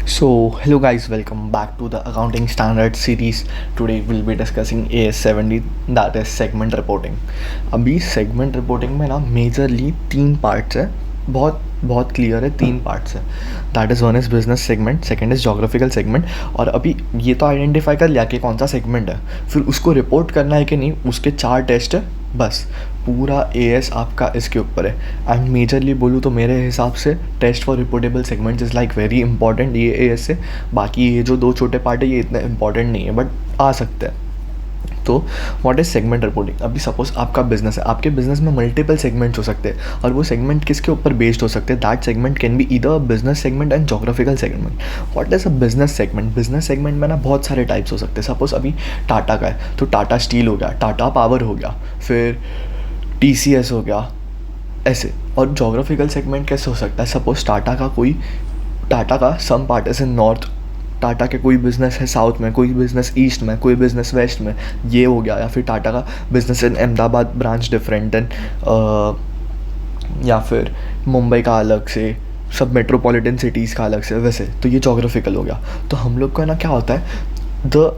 So, hello guys, welcome back to the Accounting Standard series. Today we'll be discussing AS70, that is segment reporting. अभी segment reporting में ना majorly तीन parts है, बहुत बहुत clear है, तीन पार्ट्स है. That is one is business segment, second is geographical segment. और अभी ये तो आइडेंटिफाई कर लिया कि कौन सा सेगमेंट है, फिर उसको रिपोर्ट करना है कि नहीं, उसके चार टेस्ट है. बस पूरा एएस आपका इसके ऊपर है. एंड मेजरली बोलूँ तो मेरे हिसाब से test for reportable segments is like very important ये एएस से. बाकी ये जो दो छोटे पार्ट है ये इतना इंपॉर्टेंट नहीं है, बट आ सकते हैं. तो व्हाट इज़ सेगमेंट रिपोर्टिंग. अभी सपोज आपका बिजनेस है, आपके बिजनेस में मल्टीपल सेगमेंट्स हो सकते हैं, और वो सेगमेंट किसके ऊपर बेस्ड हो सकते हैं. That segment can be either business segment and geographical segment. What is a business segment. Business segment में ना बहुत सारे टाइप्स हो सकते हैं. सपोज अभी टाटा का है तो टाटा स्टील हो गया, टाटा पावर हो गया, फिर TCS हो गया, ऐसे. और जोग्राफिकल सेगमेंट कैसे हो सकता है. सपोज टाटा का some part is in north, Tata के कोई बिज़नेस है साउथ में, कोई बिज़नेस ईस्ट में, कोई बिज़नेस वेस्ट में, ये हो गया. या फिर टाटा का बिज़नेस इन अहमदाबाद ब्रांच डिफरेंट देन, या फिर मुंबई का अलग से, सब मेट्रोपॉलिटन सिटीज़ का अलग से, वैसे. तो ये जोग्राफिकल हो गया. तो हम लोग का ना क्या होता है, the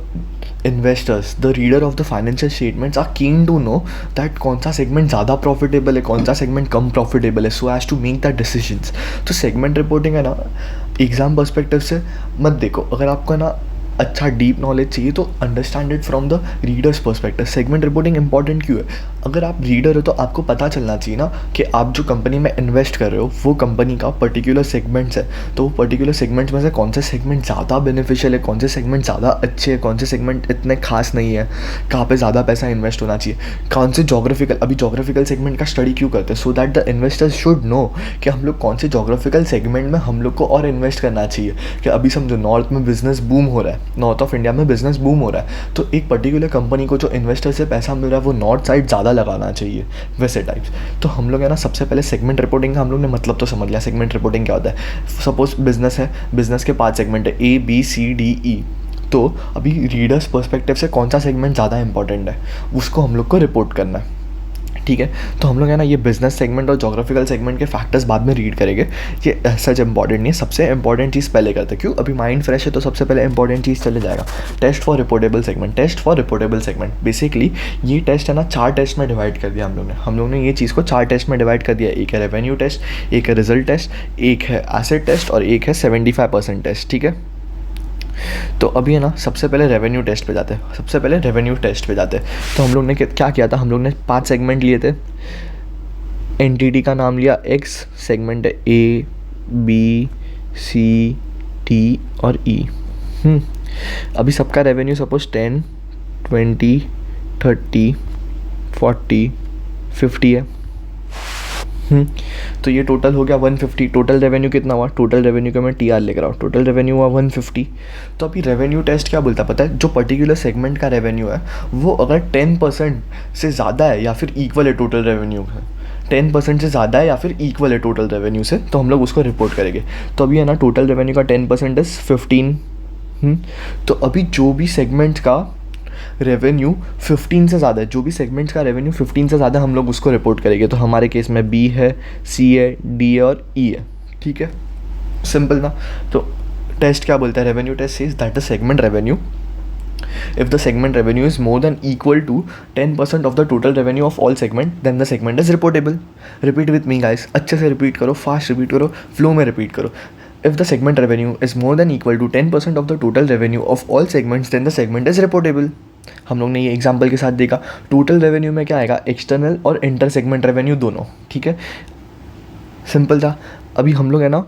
investors, the reader of the financial statements are keen to know that कौन सा सेगमेंट ज़्यादा प्रॉफिटेबल है, कौन सा सेगमेंट कम प्रॉफिटेबल है, so as to make that decisions. तो सेगमेंट रिपोर्टिंग है ना, एग्ज़ाम पर्सपेक्टिव से मत देखो. अगर आपको ना अच्छा डीप नॉलेज चाहिए तो understand it from the readers perspective. Segment reporting important क्यों है. अगर आप रीडर हो तो आपको पता चलना चाहिए ना कि आप जो कंपनी में इन्वेस्ट कर रहे हो वो कंपनी का पर्टिकुलर सेगमेंट्स है, तो वो पर्टिकुलर सेगमेंट्स में से कौन से सेगमेंट ज़्यादा बेनिफिशियल है, कौन से सेगमेंट ज़्यादा अच्छे हैं, कौन से सेगमेंट इतने खास नहीं है, कहाँ पे ज़्यादा पैसा इन्वेस्ट होना चाहिए, कौन से जोग्राफिकल. अभी जोग्राफिकल सेगमेंट का स्टडी क्यों करते हैं, so that the investors should know कि हम लोग कौन से जोग्राफिकल सेगमेंट में हम लोग को और इन्वेस्ट करना चाहिए. कि अभी समझो नॉर्थ में बिजनेस बूम हो रहा है, नॉर्थ ऑफ इंडिया में बिजनेस बूम हो रहा है, तो एक पर्टिकुलर कंपनी को जो इन्वेस्टर से पैसा मिल रहा है वो नॉर्थ साइड ज़्यादा लगाना चाहिए, वैसे टाइप्स. तो हम लोग है ना, सबसे पहले सेगमेंट रिपोर्टिंग का हम लोग ने मतलब तो समझ लिया. सेगमेंट रिपोर्टिंग क्या होता है. सपोज बिजनेस है, बिजनेस के 5 सेगमेंट है, ABCDE. तो अभी रीडर्स पर्सपेक्टिव से कौन सा सेगमेंट ज़्यादा इंपॉर्टेंट है उसको हम लोग को रिपोर्ट करना है. ठीक है. तो हम लोग है ना ये बिजनेस सेगमेंट और जोग्राफिकल सेगमेंट के फैक्टर्स बाद में रीड करेंगे, ये सच इंपॉर्टेंट नहीं है. सबसे इंपॉर्टेंट चीज़ पहले करते हैं. क्यों, अभी माइंड फ्रेश है तो सबसे पहले इंपॉर्टेंट चीज़ चले जाएगा. Test for reportable segment. Test for reportable segment basically ये टेस्ट है ना 4 टेस्ट में डिवाइड कर दिया हम लोग ने ये चीज़ को 4 टेस्ट में डिवाइड कर दिया. एक है रेवेन्यू टेस्ट, एक है रिजल्ट टेस्ट, एक है एसेट टेस्ट और एक है 75% टेस्ट. ठीक है. तो अभी है ना सबसे पहले रेवेन्यू टेस्ट पे जाते हैं. तो हम लोग ने क्या किया था, हम लोग ने 5 सेगमेंट लिए थे. एंटिटी का नाम लिया X, सेगमेंट है ABCD और E. अभी सबका रेवेन्यू सपोज 10, 20, 30, 40, 50 है. तो ये टोटल हो गया 150. टोटल रेवेन्यू कितना हुआ, टोटल रेवेन्यू का मैं TR लेकर आऊँ, टोटल रेवेन्यू हुआ 150. तो अभी रेवेन्यू टेस्ट क्या बोलता है पता है, जो पर्टिकुलर सेगमेंट का रेवेन्यू है वो अगर 10% से ज़्यादा है या फिर इक्वल है टोटल रेवेन्यू का, 10% से ज़्यादा है या फिर इक्वल है टोटल रेवेन्यू से, तो हम लोग उसको रिपोर्ट करेंगे. तो अभी है ना टोटल रेवेन्यू का 10% इज़ 15. तो अभी जो भी सेगमेंट का रेवेन्यू 15 से ज़्यादा है, जो भी सेगमेंट्स का रेवेन्यू 15 से ज़्यादा हम लोग उसको रिपोर्ट करेंगे. तो हमारे केस में B है, C है, D है और E है. ठीक है, सिंपल ना. तो टेस्ट क्या बोलता है, revenue test says that the segment revenue, if the segment revenue is more than equal to 10% of the total revenue of all segment, then the segment is reportable. Repeat with me guys, अच्छे से repeat करो, fast repeat करो, flow में repeat करो. If the segment revenue is more than equal to 10% of the total revenue of all segments, then the segment is reportable. हम लोग ने ये एग्जाम्पल के साथ देखा. टोटल रेवेन्यू में क्या आएगा, एक्सटर्नल और इंटर सेगमेंट रेवेन्यू दोनों. ठीक है, सिंपल था. अभी हम लोग है ना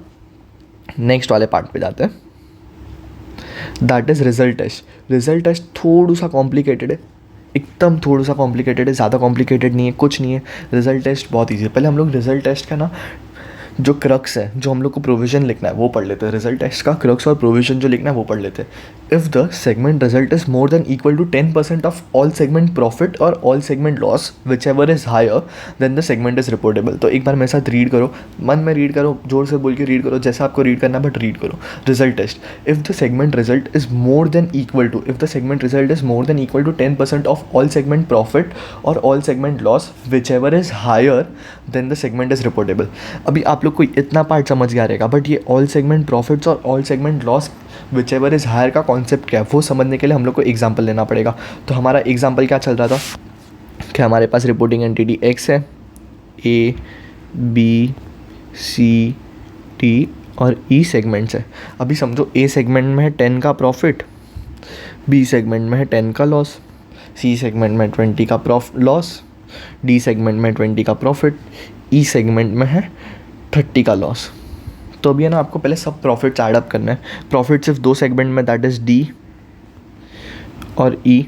नेक्स्ट वाले पार्ट पे जाते हैं, that is result test. Result test थोड़ा सा कॉम्प्लिकेटेड है, एकदम थोड़ा सा कॉम्प्लिकेटेड है, ज़्यादा कॉम्प्लिकेटेड नहीं है, कुछ नहीं है. रिजल्ट टेस्ट बहुत ईजी है. पहले हम लोग रिजल्ट टेस्ट का ना जो क्रक्स है, जो हम लोग को प्रोविज़न लिखना है वो पढ़ लेते हैं. रिजल्ट टेस्ट का क्रक्स और प्रोविज़न जो लिखना है वो पढ़ लेते हैं. If the segment result is more than equal to 10% of all segment profit और all segment loss whichever is higher, then the segment is reportable. तो एक बार मेरे साथ रीड करो, मन में रीड करो, जोर से बोल के रीड करो, जैसा आपको रीड करना है बट रीड करो. Result test. If the segment result is more than equal to, if the segment result is more than equal to 10% of all segment profit और all segment loss whichever is higher, then the segment is reportable. अभी आप लोग लोग को इतना part समझ गया रहेगा, बट ये ऑल सेगमेंट प्रॉफिट्स और all segment loss whichever is higher का कॉन्सेप्ट क्या है वो समझने के लिए हम लोग को एग्जाम्पल लेना पड़ेगा। तो हमारा एग्जाम्पल क्या चल रहा था कि हमारे पास रिपोर्टिंग एंटिटी एक्स है, ए बी सी टी और ई सेगमेंट्स है। अभी समझो ए सेगमेंट में है 10 का प्रॉफिट, बी सेगमेंट में है 10 का लॉस, सी सेगमेंट में 20 का लॉस, डी सेगमेंट में 20 का प्रॉफिट, ई सेगमेंट में है 30 का लॉस। तो अभी है ना आपको पहले सब प्रॉफिट्स ऐड अप करना है। प्रॉफिट सिर्फ 2 सेगमेंट में, दैट इज़ डी और ई।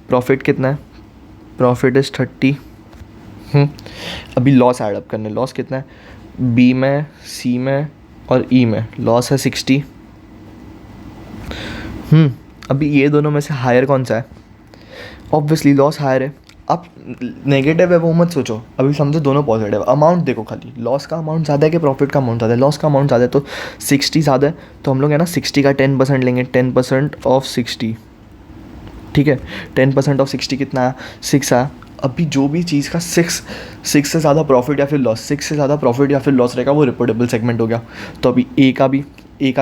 प्रॉफिट कितना है? Profit is 30। अभी लॉस ऐड अप करना है। लॉस कितना है? बी में, सी में और ई में लॉस है 60। अभी ये दोनों में से हायर कौन सा है? ऑब्वियसली लॉस हायर है। अब नेगेटिव है वो मत सोचो, अभी समझो दोनों पॉजिटिव। अमाउंट देखो खाली, लॉस का अमाउंट ज़्यादा है कि प्रॉफिट का अमाउंट ज़्यादा है? लॉस का अमाउंट ज़्यादा है, तो 60 ज़्यादा है, तो हम लोग है ना 60 का 10% लेंगे। 10% ऑफ 60, ठीक है। 10% ऑफ 60 कितना आया? 6 आया। अभी जो भी चीज़ का 6 से ज़्यादा प्रॉफिट या फिर लॉस, 6 से ज़्यादा प्रॉफिट या फिर लॉस रहेगा वो रिपोर्टेबल सेगमेंट हो गया। तो अभी ए का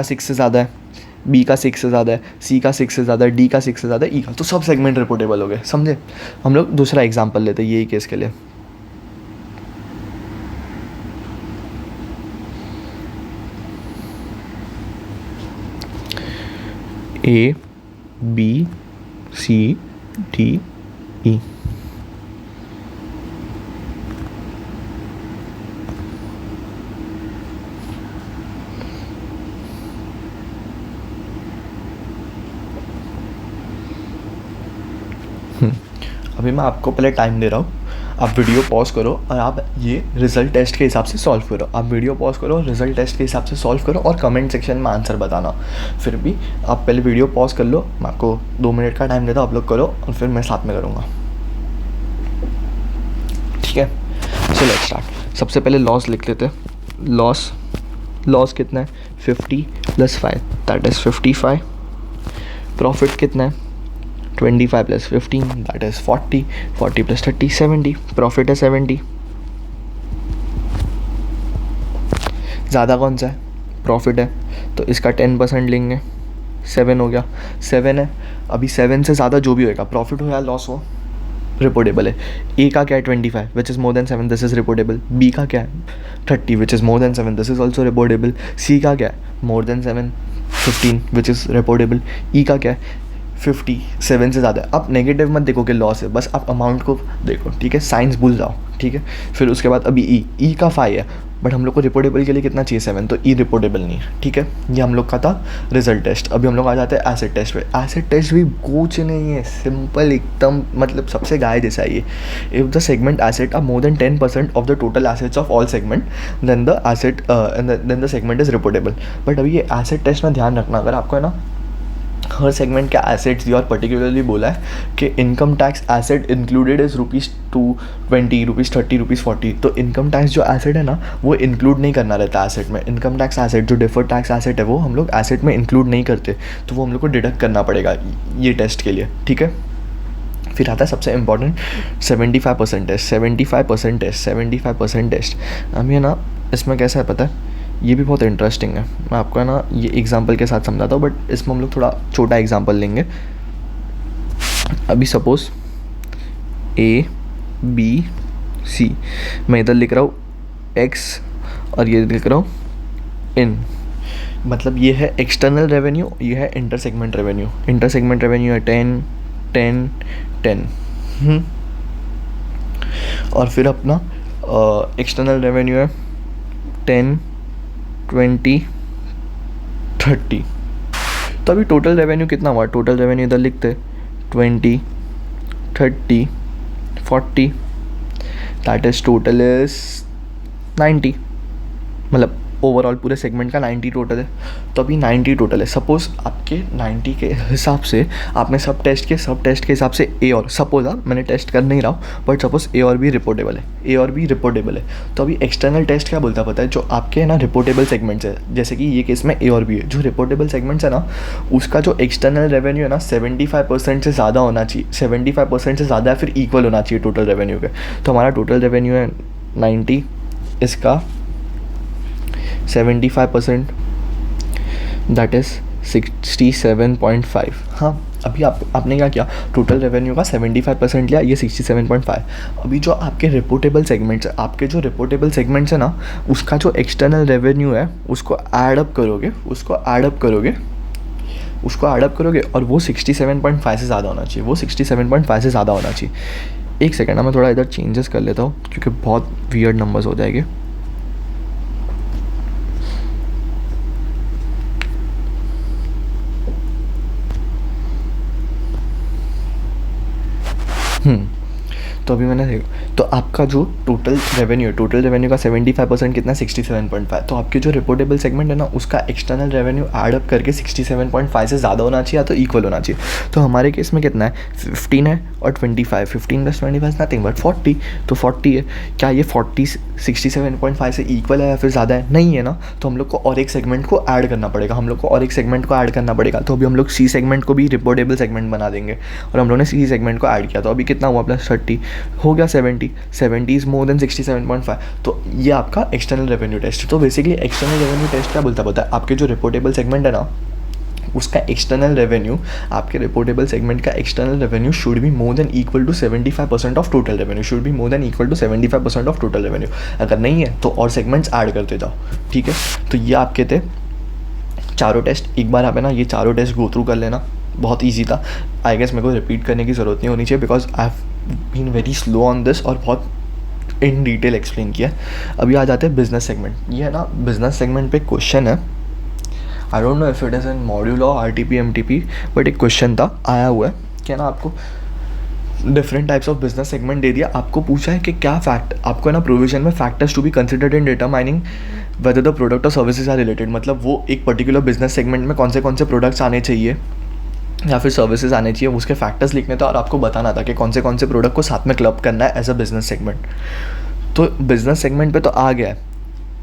6 से ज़्यादा है, बी का 6 से ज़्यादा है, सी का 6 से ज़्यादा है, डी का 6 से ज़्यादा है, ई का, तो सब सेगमेंट रिपोर्टेबल हो गए। समझे? हम लोग दूसरा एग्जांपल लेते हैं यही केस के लिए। A B C D E. अभी मैं आपको पहले टाइम दे रहा हूँ, आप वीडियो पॉज करो और आप ये रिजल्ट टेस्ट के हिसाब से सॉल्व करो। आप वीडियो पॉज करो, रिजल्ट टेस्ट के हिसाब से सॉल्व करो और कमेंट सेक्शन में आंसर बताना। फिर भी आप पहले वीडियो पॉज कर लो, मैं आपको 2 मिनट का टाइम देता हूँ, आप लोग करो और फिर मैं साथ में करूँगा, ठीक है? चलो लेट्स स्टार्ट। सबसे पहले लॉस लिख लेते हैं। लॉस कितना है? 50 + 5 दैट इज़ 55। प्रॉफिट कितना है? 25 + 15 दैट इज़ 40। 40 + 30 70। प्रॉफिट है 70। ज़्यादा कौन सा है? प्रॉफिट है, तो इसका 10% लेंगे, 7 हो गया। 7 है, अभी 7 से ज़्यादा जो भी होएगा, प्रॉफिट हो या लॉस हो, रिपोर्टेबल है। ए का क्या है? 25 which is more than 7, this is reportable. B का क्या है? 30 which is more than 7, this is also reportable. C का क्या है? More than 7, 15 which is reportable. E का क्या है? 57 से ज़्यादा है। आप नेगेटिव मत देखो कि लॉस है, बस आप अमाउंट को देखो, ठीक है? साइंस भूल जाओ, ठीक है? फिर उसके बाद अभी ई का 5 है, बट हम लोग को रिपोर्टेबल के लिए कितना चाहिए? 7, तो ई रिपोर्टेबल नहीं है, ठीक है? ये हम लोग का था रिजल्ट टेस्ट। अभी हम लोग आ जाते हैं एसिड टेस्ट पे। एसिड टेस्ट भी कुछ नहीं है, सिंपल एकदम, मतलब सबसे गाय जैसा है ये। If the segment asset are more than 10% of the total assets of all segment, then the segment is reportable. But अभी ये एसिड टेस्ट में ध्यान रखना, अगर आपको है ना हर सेगमेंट के एसेट्स दिया और पर्टिकुलरली बोला है कि income tax asset included is ₹220, ₹30, ₹40, तो इनकम टैक्स जो एसेट है ना वो इंक्लूड नहीं करना रहता एसेट में। इनकम टैक्स एसेट जो डिफर्ड टैक्स एसेट है वो हम लोग एसेट में इंक्लूड नहीं करते, तो वो हम लोग को डिडक्ट करना पड़ेगा ये टेस्ट के लिए, ठीक है? फिर आता है सबसे इंपॉर्टेंट 75% टेस्ट। 75% टेस्ट हमें ना इसमें कैसा है पता है? ये भी बहुत इंटरेस्टिंग है। मैं आपको है ना ये एग्जांपल के साथ समझाता हूँ, बट इसमें हम लोग थोड़ा छोटा एग्जांपल लेंगे। अभी सपोज ए बी सी, मैं इधर लिख रहा हूँ एक्स और ये लिख रहा हूँ इन, मतलब ये है एक्सटर्नल रेवेन्यू, ये है inter segment revenue. Inter segment revenue है 10 10 10 और फिर अपना एक्सटर्नल रेवेन्यू है 10 20 30। तो अभी टोटल रेवेन्यू कितना हुआ? टोटल रेवेन्यू इधर लिखते 20 30 40, दैट इज टोटल इज 90, मतलब ओवरऑल पूरे सेगमेंट का 90 टोटल है। तो अभी 90 टोटल है। सपोज़ आपके 90 के हिसाब से आपने सब टेस्ट के हिसाब से ए और, सपोज मैंने टेस्ट कर नहीं रहा हूँ, बट सपोज ए और बी रिपोर्टेबल है। तो अभी एक्सटर्नल टेस्ट क्या बोलता पता है? जो आपके है ना रिपोर्टेबल सेगमेंट्स है, जैसे कि ये केस में ए और बी है, जो रिपोर्टेबल सेगमेंट्स है ना उसका जो एक्सटर्नल रेवेन्यू है ना 75% से ज़्यादा होना चाहिए, 75% से ज़्यादा या फिर इक्वल होना चाहिए टोटल रेवेन्यू के। तो हमारा टोटल रेवेन्यू है 90, इसका 75%, दैट इज़ 67.5। हाँ, अभी आपने क्या किया, टोटल रेवेन्यू का 75% लिया, ये 67.5। अभी जो आपके रिपोर्टेबल सेगमेंट्स है, आपके जो रिपोर्टेबल सेगमेंट्स है ना, उसका जो एक्सटर्नल रेवेन्यू है उसको ऐडअप करोगे, और वो 67.5 से ज़्यादा होना चाहिए, वो 67.5 से ज़्यादा होना चाहिए। एक सेकेंड, मैं थोड़ा इधर चेंजेस कर लेता हूँ क्योंकि बहुत वियर्ड नंबर्स हो जाएंगे। तो अभी मैंने देखा, तो आपका जो टोटल रेवेन्यू का 75% कितना, 67.5। तो आपके जो रिपोर्टेबल सेगमेंट है ना, उसका एक्सटर्नल रेवेन्यू ऐडअप करके 67.5 से ज़्यादा होना चाहिए या तो इक्वल होना चाहिए। तो हमारे केस में कितना है, 15 है और 25, 15 + 25 नथिंग बट 40। तो 40 है, क्या ये 40 67.5 से इक्वल है या फिर ज़्यादा है, नहीं है ना। तो हम लोग को और एक सेगमेंट को ऐड करना पड़ेगा, तो अभी हम लोग सी सेगमेंट को भी रिपोर्टेबल सेगमेंट बना देंगे, और हम लोगों ने सी सेगमेंट को ऐड किया, तो अभी कितना हुआ, +30 हो गया, 70 इज़ मोर देन 67.5। तो ये आपका एक्सटर्नल रेवेन्यू टेस्ट है। तो बेसिकली एक्सटर्नल रेवेन्यू टेस्ट क्या बोलता है, आपके जो रिपोर्टेबल सेगमेंट है ना, उसका एक्सटर्नल रेवेन्यू, आपके रिपोर्टेबल सेगमेंट का external revenue should be more than equal to 75% of total revenue, अगर नहीं है तो और सेगमेंट्स ऐड करते जाओ, ठीक है। तो ये आपके थे चारों टेस्ट। एक बार आप है ना ये चारों टेस्ट गो थ्रू कर लेना, बहुत ईजी था। आई गेस मेरे को रिपीट करने की ज़रूरत नहीं होनी चाहिए, because I have been very slow on this और बहुत इन डिटेल एक्सप्लेन किया। अभी आ जाते हैं बिजनेस सेगमेंट। ये है ना बिजनेस सेगमेंट पे क्वेश्चन है, I don't know if it is in module और RTP MTP, बट एक क्वेश्चन था आया हुआ है, क्या ना, आपको different types of business segment दे दिया, आपको पूछा है कि क्या फैक्ट, आपको है ना प्रोविजन में factors to be considered in determining whether the product और सर्विसेज आर रिलेटेड। मतलब वो एक पर्टिकुलर बिजनेस सेगमेंट में कौन से प्रोडक्ट्स आने चाहिए या फिर सर्विसेज आने चाहिए, उसके फैक्टर्स लिखने थे और आपको बताना था कि कौन से प्रोडक्ट को साथ में क्लब करना है एज अ बिजनेस सेगमेंट। तो बिजनेस सेगमेंट पे तो आ गया है,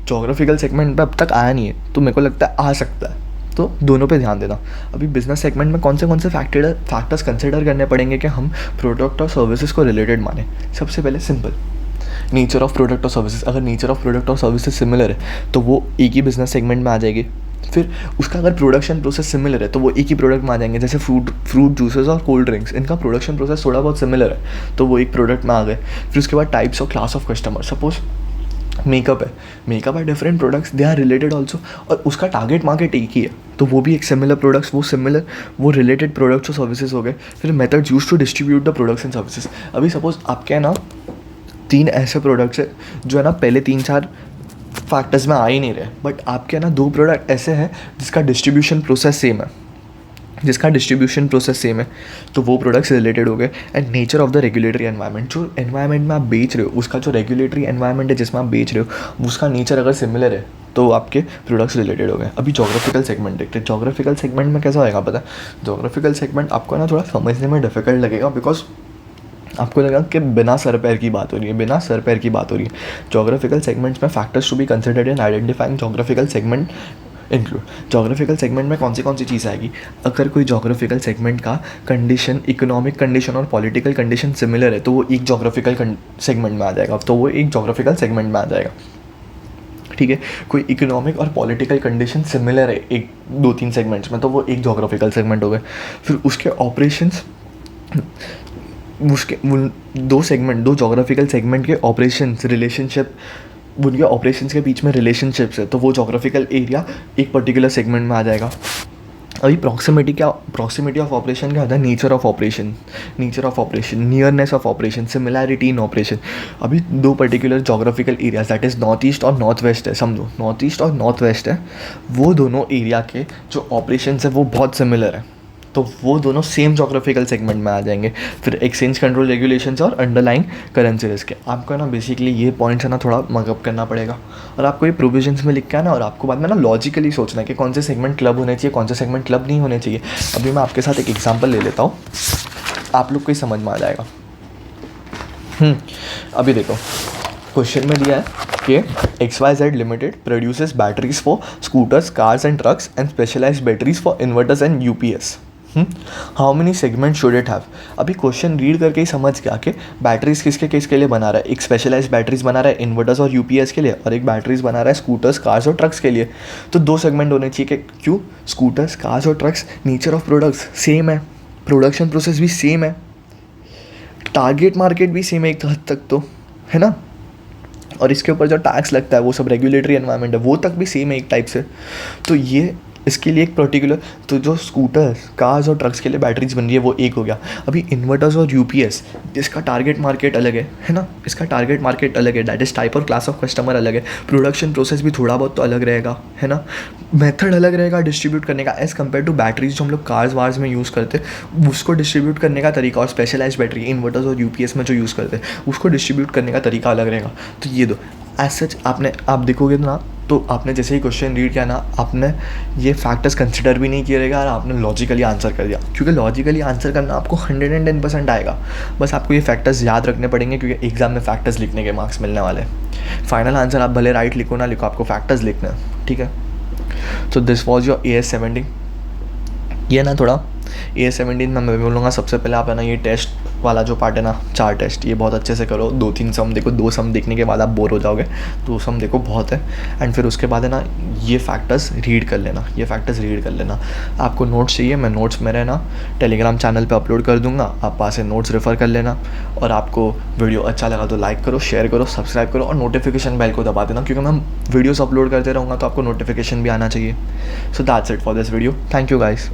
जोग्राफिकल सेगमेंट पे अब तक आया नहीं है, तो मेरे को लगता है आ सकता है, तो दोनों पे ध्यान देना। अभी बिजनेस सेगमेंट में कौन से फैक्टर्स कंसिडर करने पड़ेंगे कि हम प्रोडक्ट और सर्विसेज को रिलेटेड माने। सबसे पहले सिंपल, नेचर ऑफ प्रोडक्ट और सर्विसेज। अगर नेचर ऑफ प्रोडक्ट और सर्विसेज सिमिलर है तो वो एक ही बिजनेस सेगमेंट में आ जाएगी। फिर उसका अगर प्रोडक्शन प्रोसेस सिमिलर है तो वो एक ही प्रोडक्ट में आ जाएंगे। जैसे फ्रूट जूसेस और कोल्ड ड्रिंक्स, इनका प्रोडक्शन प्रोसेस थोड़ा बहुत सिमिलर है तो वो एक प्रोडक्ट में आ गए। फिर उसके बाद टाइप्स और class of customer, suppose makeup है, different products, they are related also, और उसका टारगेट मार्केट एक ही है, तो वो भी एक सिमिलर प्रोडक्ट्स, वो रिलेटेड प्रोडक्ट्स और सर्विसेज हो गए। फिर methods use to distribute the products and services. अभी सपोज आपके है ना 3 ऐसे प्रोडक्ट्स है जो है ना पहले 3-4 फैक्टर्स में आ ही नहीं रहे, बट आपके ना 2 प्रोडक्ट ऐसे हैं जिसका डिस्ट्रीब्यूशन प्रोसेस सेम है, तो वो प्रोडक्ट्स रिलेटेड हो गए। And nature of the regulatory environment, जो एनवायरनमेंट में आप बेच रहे हो, उसका जो रेगुलेटरी एनवायरनमेंट है जिसमें आप बेच रहे हो, उसका नेचर अगर सिमिलर है तो आपके प्रोडक्ट्स रिलेटेड हो गए। अभी जोग्राफिकल सेगमेंट देखते हैं। जोग्राफिकल सेगमेंट में कैसा होगा पता है, जोग्राफिकल सेगमेंट आपको ना थोड़ा समझने में डिफिकल्ट लगेगा, बिकॉज आपको लगा कि बिना सर पैर की बात हो रही है। जोग्राफिकल सेगमेंट्स में factors to be considered in identifying geographical segment include. Geographical segment में कौन सी चीज़ आएगी, अगर कोई जोग्राफिकल सेगमेंट का कंडीशन, इकोनॉमिक कंडीशन और पॉलिटिकल कंडीशन सिमिलर है तो वो एक जोग्राफिकल सेगमेंट में आ जाएगा, ठीक है। कोई इकोनॉमिक और पॉलिटिकल कंडीशन सिमिलर है 1-2-3 सेगमेंट्स में तो वो एक जोग्राफिकल सेगमेंट हो गए। फिर उसके ऑपरेशंस, उसके 2 जोग्राफिकल सेगमेंट के ऑपरेशंस, रिलेशनशिप, उनके ऑपरेशंस के बीच में रिलेशनशिप्स है तो वो जोग्राफिकल एरिया एक पर्टिकुलर सेगमेंट में आ जाएगा। अभी प्रॉक्सिमिटी ऑफ ऑपरेशन क्या होता है, nature of operation, nearness of operation, similarity in operation. अभी 2 particular geographical areas, that is north east और नॉर्थ वेस्ट है, समझो नॉर्थ ईस्ट और नॉर्थ वेस्ट है, वो दोनों एरिया के जो ऑपरेशंस है वो बहुत सिमिलर है, तो वो दोनों सेम जोग्राफिकल सेगमेंट में आ जाएंगे। फिर एक्सचेंज कंट्रोल रेगुलेशंस और अंडरलाइंग करेंसी रिस्क है। आपको ना बेसिकली ये पॉइंट्स है ना थोड़ा मगअप करना पड़ेगा, और आपको ये प्रोविजंस में लिख के ना, और आपको बाद में ना लॉजिकली सोचना है कि कौन से सेगमेंट क्लब होने चाहिए, कौन से सेगमेंट क्लब नहीं होने चाहिए। अभी मैं आपके साथ एक एग्जाम्पल ले लेता हूँ, आप लोग को ही समझ में आ जाएगा। अभी देखो क्वेश्चन में दिया है कि XYZ limited produces batteries for scooters, cars and trucks and specialised batteries for inverters and UPS, how many segment should it have. अभी क्वेश्चन रीड करके ही समझ गया कि बैटरीज किसके किसके लिए बना रहा है। एक स्पेशलाइज बैटरीज बना रहा है इन्वर्टर्स और यूपीएस के लिए, और एक बैटरीज बना रहा है स्कूटर्स, कार्स और ट्रक्स के लिए। तो 2 सेगमेंट होने चाहिए। कि क्यों? स्कूटर्स, कार्स और trucks, nature of products same है, प्रोडक्शन प्रोसेस भी सेम है, टारगेट मार्केट भी सेम है एक हद तक तो, है ना। और इसके ऊपर जो टैक्स लगता है वो सब रेगुलेटरी एनवायरनमेंट है वो तक भी सेम है एक टाइप से। तो ये इसके लिए एक पर्टिकुलर, तो जो स्कूटर्स, कार्स और ट्रक्स के लिए बैटरीज बन रही है वो एक हो गया। अभी इन्वर्टर्स और यूपीएस, इसका टारगेट मार्केट अलग है ना, इसका टारगेट मार्केट अलग है, दैट इज टाइप और क्लास ऑफ कस्टमर अलग है, प्रोडक्शन प्रोसेस भी थोड़ा बहुत तो अलग रहेगा, है ना, मेथड अलग रहेगा डिस्ट्रीब्यूट करने का एज़ कम्पेयर टू बैटरीज जो हम लोग कार्स वार्स में यूज़ करते हैं, उसको डिस्ट्रीब्यूट करने का तरीका, और स्पेशलाइज बैटरी इन्वर्टर्स और यूपीएस में जो यूज़ करते हैं उसको डिस्ट्रीब्यूट करने का तरीका अलग रहेगा। तो ये दो एज सच आप देखोगे ना, तो आपने जैसे ही क्वेश्चन रीड किया ना, आपने ये फैक्टर्स कंसिडर भी नहीं किया रहेगा और आपने लॉजिकली आंसर कर दिया, क्योंकि लॉजिकली आंसर करना आपको 110% आएगा। बस आपको ये फैक्टर्स याद रखने पड़ेंगे, क्योंकि एग्जाम में फैक्टर्स लिखने के मार्क्स मिलने वाले हैं। फाइनल आंसर आप भले राइट लिखो ना लिखो, आपको फैक्टर्स लिखना है, ठीक है। So this was your AS17। ये ना थोड़ा AS17 में मैं बोलूँगा सबसे पहले आप है ना ये टेस्ट वाला जो पार्ट है ना, 4 टेस्ट, ये बहुत अच्छे से करो। 2-3 सम देखो, 2 सम देखने के बाद आप बोर हो जाओगे, 2 सम देखो बहुत है। एंड फिर उसके बाद है ना ये फैक्टर्स रीड कर लेना, ये फैक्टर्स रीड कर लेना। आपको नोट्स चाहिए, मैं नोट्स मेरे ना टेलीग्राम चैनल पे अपलोड कर दूँगा, आप वहाँ से नोट्स रेफ़र कर लेना। और आपको वीडियो अच्छा लगा तो लाइक करो, शेयर करो, सब्सक्राइब करो और नोटिफिकेशन बेल को दबा देना, क्योंकि मैं वीडियोज़ अपलोड करते रहूँगा तो आपको नोटिफिकेशन भी आना चाहिए। So that's it for this video. Thank you guys.